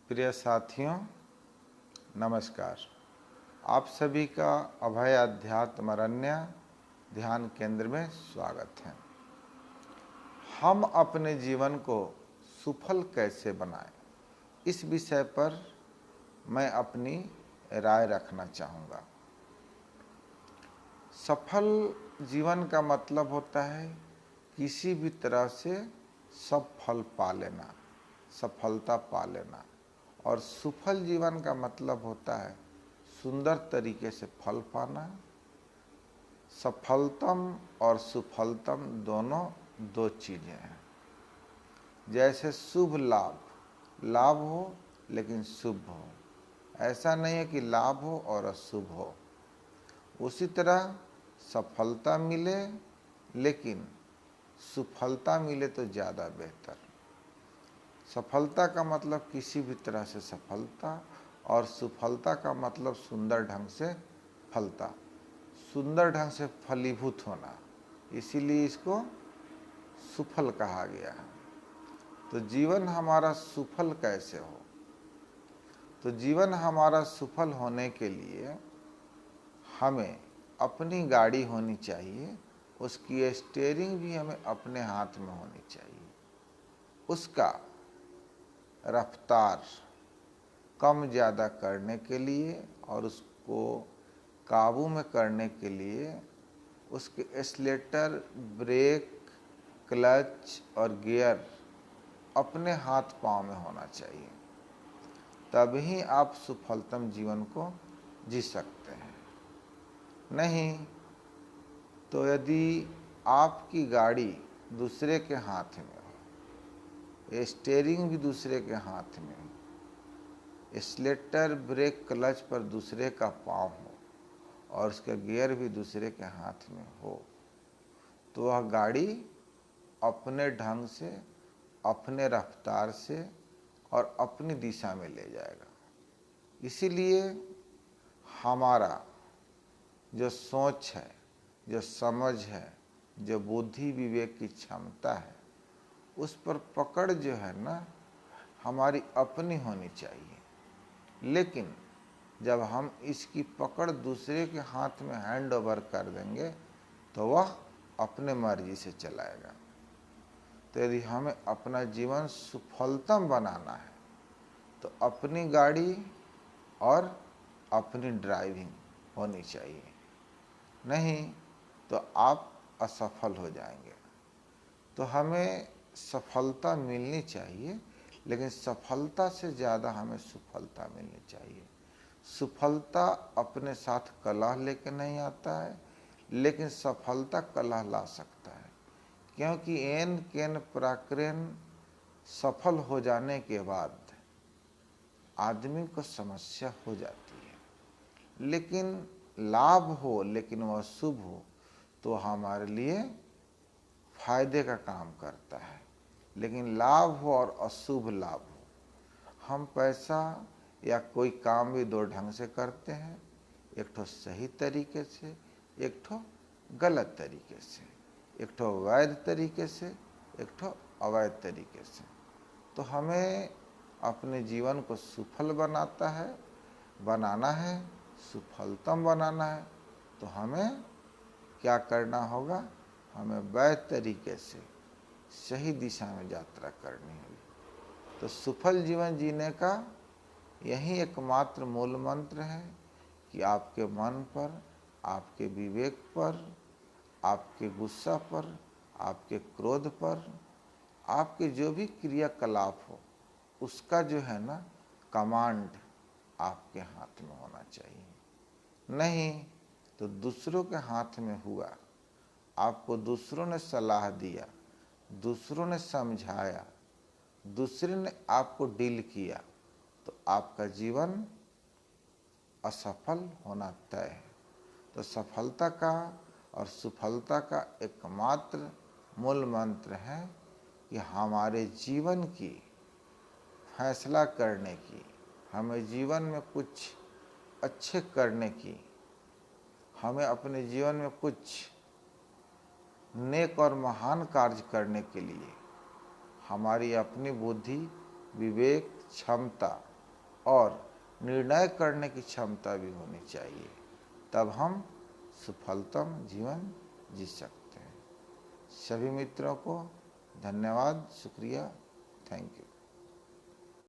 प्रिय साथियों, नमस्कार। आप सभी का अभय अध्यात्म अरण्य ध्यान केंद्र में स्वागत है। हम अपने जीवन को सफल कैसे बनाएं, इस विषय पर मैं अपनी राय रखना चाहूँगा। सफल जीवन का मतलब होता है किसी भी तरह से सब फल पा लेना, सफलता पा लेना। और सुफल जीवन का मतलब होता है सुंदर तरीके से फल पाना। सफलतम और सुफलतम दोनों दो चीज़ें हैं। जैसे शुभ लाभ, लाभ हो लेकिन शुभ हो, ऐसा नहीं है कि लाभ हो और अशुभ हो। उसी तरह सफलता मिले लेकिन सुफलता मिले तो ज़्यादा बेहतर। सफलता का मतलब किसी भी तरह से सफलता, और सुफलता का मतलब सुंदर ढंग से फलता, सुंदर ढंग से फलीभूत होना, इसीलिए इसको सुफल कहा गया है। तो जीवन हमारा सुफल कैसे हो? तो जीवन हमारा सुफल होने के लिए हमें अपनी गाड़ी होनी चाहिए, उसकी स्टीयरिंग भी हमें अपने हाथ में होनी चाहिए। उसका रफ्तार कम ज़्यादा करने के लिए और उसको काबू में करने के लिए उसके एक्सीलरेटर, ब्रेक, क्लच और गियर अपने हाथ पांव में होना चाहिए। तभी आप सफलतम जीवन को जी सकते हैं। नहीं तो यदि आपकी गाड़ी दूसरे के हाथ में हो, स्टीयरिंग भी दूसरे के हाथ में हो, एक्सीलरेटर, ब्रेक, क्लच पर दूसरे का पांव हो और उसका गियर भी दूसरे के हाथ में हो, तो वह गाड़ी अपने ढंग से, अपने रफ्तार से और अपनी दिशा में ले जाएगा। इसीलिए हमारा जो सोच है, जो समझ है, जो बुद्धि विवेक की क्षमता है, उस पर पकड़ जो है ना, हमारी अपनी होनी चाहिए। लेकिन जब हम इसकी पकड़ दूसरे के हाथ में हैंड ओवर कर देंगे तो वह अपने मर्जी से चलाएगा। तो यदि हमें अपना जीवन सफलतम बनाना है तो अपनी गाड़ी और अपनी ड्राइविंग होनी चाहिए, नहीं तो आप असफल हो जाएंगे। तो हमें सफलता मिलनी चाहिए, लेकिन सफलता से ज़्यादा हमें सुफलता मिलनी चाहिए। सुफलता अपने साथ कलह लेके नहीं आता है, लेकिन सफलता कलह ला सकता है, क्योंकि एन केन प्राक्रेन सफल हो जाने के बाद आदमी को समस्या हो जाती है। लेकिन लाभ हो लेकिन वह शुभ हो तो हमारे लिए फायदे का काम करता है। लेकिन लाभ हो और अशुभ लाभ हो, हम पैसा या कोई काम भी दो ढंग से करते हैं, एक ठो सही तरीके से, एक ठो गलत तरीके से, एक ठो वैध तरीके से, एक ठो अवैध तरीके से। तो हमें अपने जीवन को सफल बनाना है, सफलतम बनाना है, तो हमें क्या करना होगा? हमें वैध तरीके से सही दिशा में यात्रा करनी होगी। तो सफल जीवन जीने का यही एकमात्र मूल मंत्र है कि आपके मन पर, आपके विवेक पर, आपके गुस्सा पर, आपके क्रोध पर, आपके जो भी क्रियाकलाप हो, उसका जो है ना कमांड आपके हाथ में होना चाहिए। नहीं तो दूसरों के हाथ में हुआ, आपको दूसरों ने सलाह दिया, दूसरों ने समझाया, दूसरे ने आपको डील किया, तो आपका जीवन असफल होना तय है। तो सफलता का और सफलता का एकमात्र मूल मंत्र है कि हमारे जीवन की फैसला करने की, हमें जीवन में कुछ अच्छे करने की, हमें अपने जीवन में कुछ नेक और महान कार्य करने के लिए हमारी अपनी बुद्धि, विवेक, क्षमता और निर्णय करने की क्षमता भी होनी चाहिए, तब हम सफलतम जीवन जी सकते हैं। सभी मित्रों को धन्यवाद, शुक्रिया, थैंक यू।